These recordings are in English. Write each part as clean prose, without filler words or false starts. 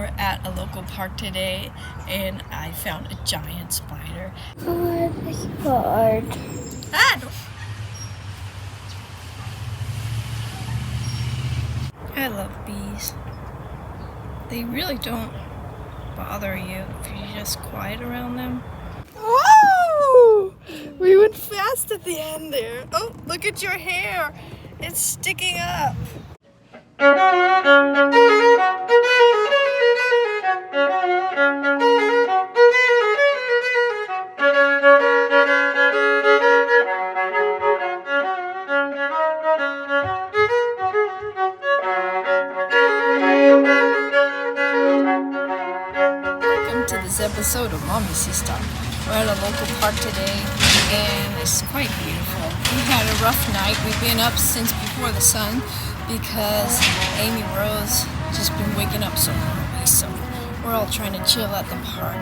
We're at a local park today, and I found a giant spider. Oh, it's hard. I love bees. They really don't bother you if you're just quiet around them. Whoa! We went fast at the end there. Oh, look at your hair. It's sticking up. Welcome to this episode of Mommy Sister. We're at a local park today, and it's quite beautiful. We had a rough night. We've been up since before the sun because Amy Rose just been waking up so early. So we're all trying to chill at the park,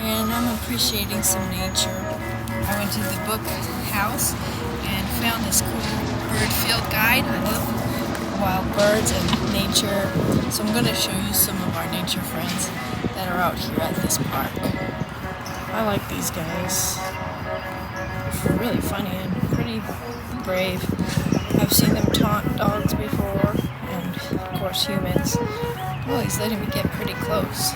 and I'm appreciating some nature. I went to the book house and found this cool bird field guide. I love wild birds and nature, so I'm going to show you some of our nature friends that are out here at this park. I like these guys. They're really funny and pretty brave. I've seen them taunt dogs before, and of course humans. Oh, he's letting me get pretty close.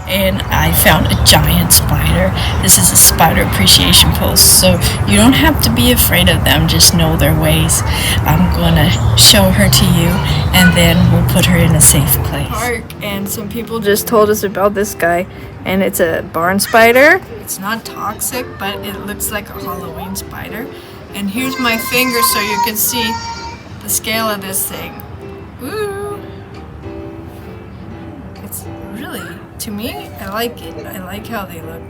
And I found a giant spider. This is a spider appreciation post, so you don't have to be afraid of them, just know their ways. I'm gonna show her to you, and then we'll put her in a safe place. Park, and some people just told us about this guy, and it's a barn spider. It's not toxic, but it looks like a Halloween spider. And here's my finger so you can see the scale of this thing. Woo! It's really, to me, I like it. I like how they look.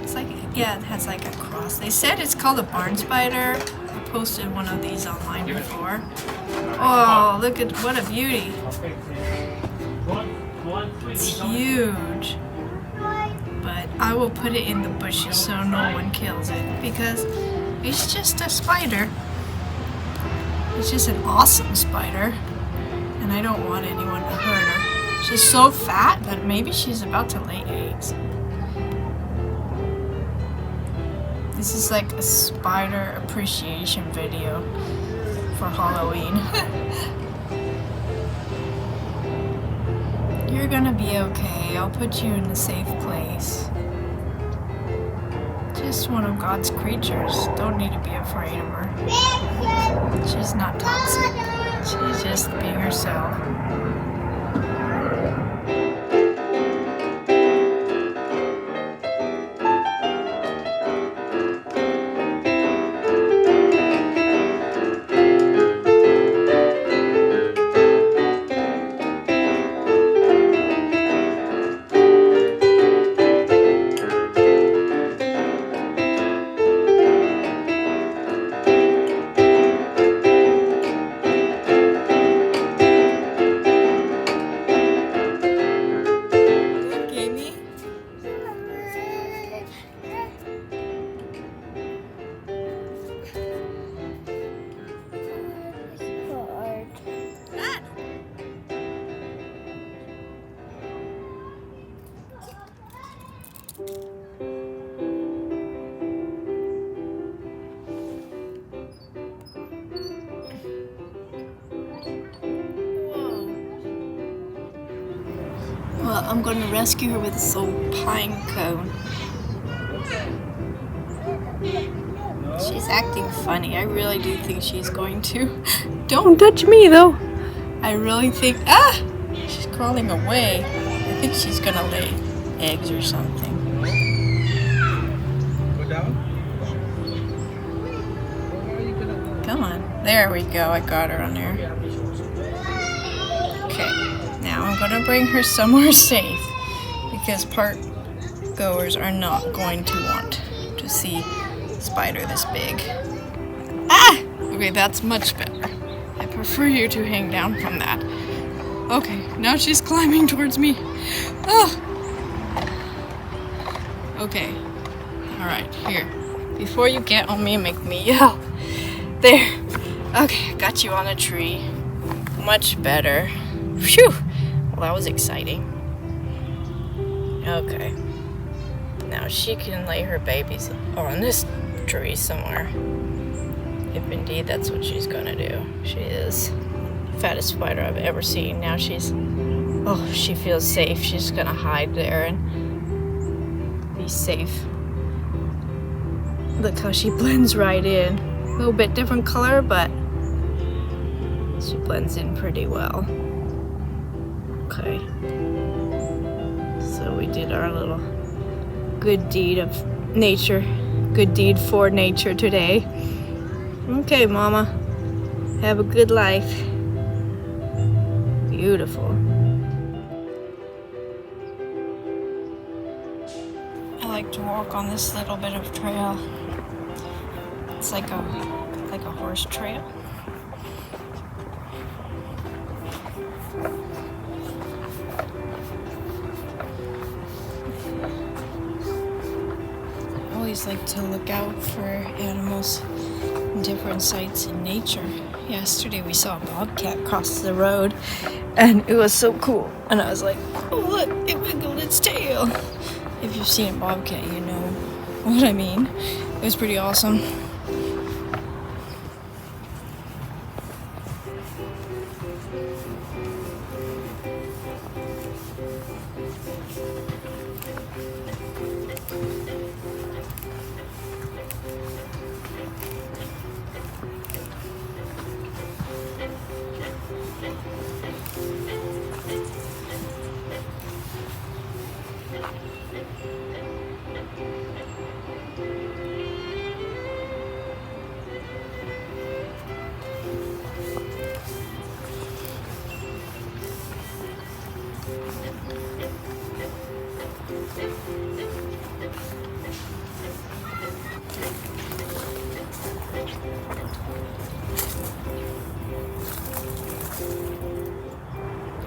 It's like, yeah, it has like a cross. They said it's called a barn spider. I posted one of these online before. Oh, look at, what a beauty. It's huge. But I will put it in the bushes so no one kills it, because it's just a spider. It's just an awesome spider, and I don't want anyone to hurt her. She's so fat that maybe she's about to lay eggs. This is like a spider appreciation video for Halloween. You're gonna be okay. I'll put you in a safe place. Just one of God's creatures. Don't need to be afraid of her. She's not toxic. She's just being herself. Well, I'm going to rescue her with this old pine cone. She's acting funny. I really do think she's going to. Don't touch me, though. I really think... Ah! She's crawling away. I think she's going to lay eggs or something. Go down. Come on. There we go. I got her on there. Okay. Now I'm going to bring her somewhere safe, because park goers are not going to want to see a spider this big. Ah! Okay, that's much better. I prefer you to hang down from that. Okay, now she's climbing towards me. Oh! Okay. Alright, here. Before you get on me and make me yell. There. Okay, I got you on a tree. Much better. Phew! Well, that was exciting. Okay. Now she can lay her babies on this tree somewhere. If indeed that's what she's gonna do. She is the fattest spider I've ever seen. Now she feels safe. She's gonna hide there and be safe. Look how she blends right in. A little bit different color, but she blends in pretty well. Okay. So we did our little good deed of nature. Good deed for nature today. Okay, Mama. Have a good life. Beautiful. I like to walk on this little bit of trail. It's like a horse trail. I always like to look out for animals in different sites in nature. Yesterday we saw a bobcat cross the road and it was so cool. And I was like, oh look, it wiggled its tail. If you've seen a bobcat, you know what I mean. It was pretty awesome.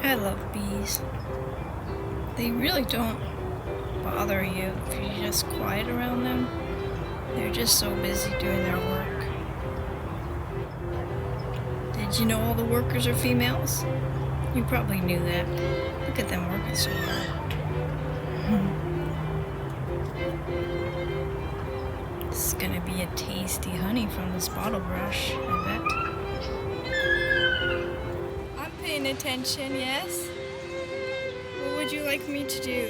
I love bees. They really don't bother you if you're just quiet around them. They're just so busy doing their work. Did you know all the workers are females? You probably knew that. Look at them working so hard. This is gonna be a tasty honey from this bottle brush, I bet. I'm paying attention, yes? What would you like me to do?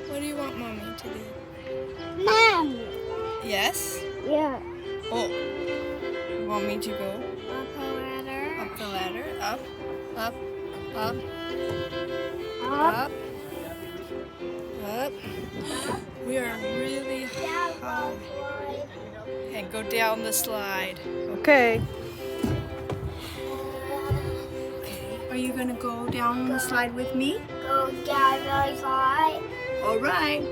What do you want Mommy to do? Mom. Yes? Yeah. Oh. You want me to go? Up the ladder. Up the ladder. Up. Up. Up. Up. Up. Up. We are really high. And go down the slide. Okay. Are you gonna go down the slide with me? Go down the slide. All right.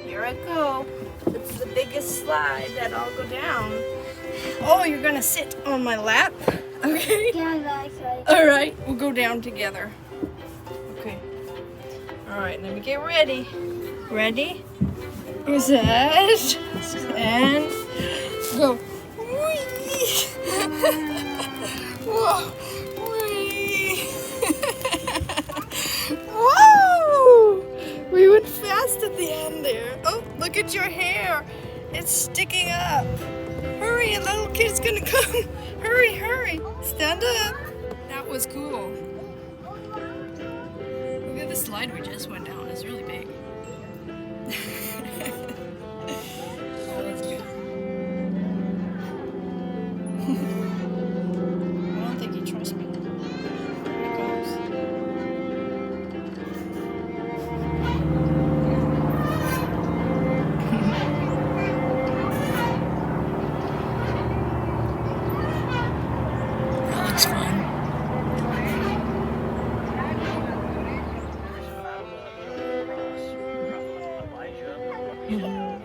Here I go. It's the biggest slide that I'll go down. Oh, you're gonna sit on my lap? Okay. Down the slide. All right, we'll go down together. Okay. All right, let me get ready. Ready? Set. And go. Whee! Whoa. Whee! Whoa! We went fast at the end there. Oh, look at your hair. It's sticking up. Hurry, a little kid's gonna come. Hurry, hurry. Stand up. That was cool. Look at the slide we just went down. It's really big. Oh, that's good. I don't think you trust me. Here it goes. That looks fun. Mhm.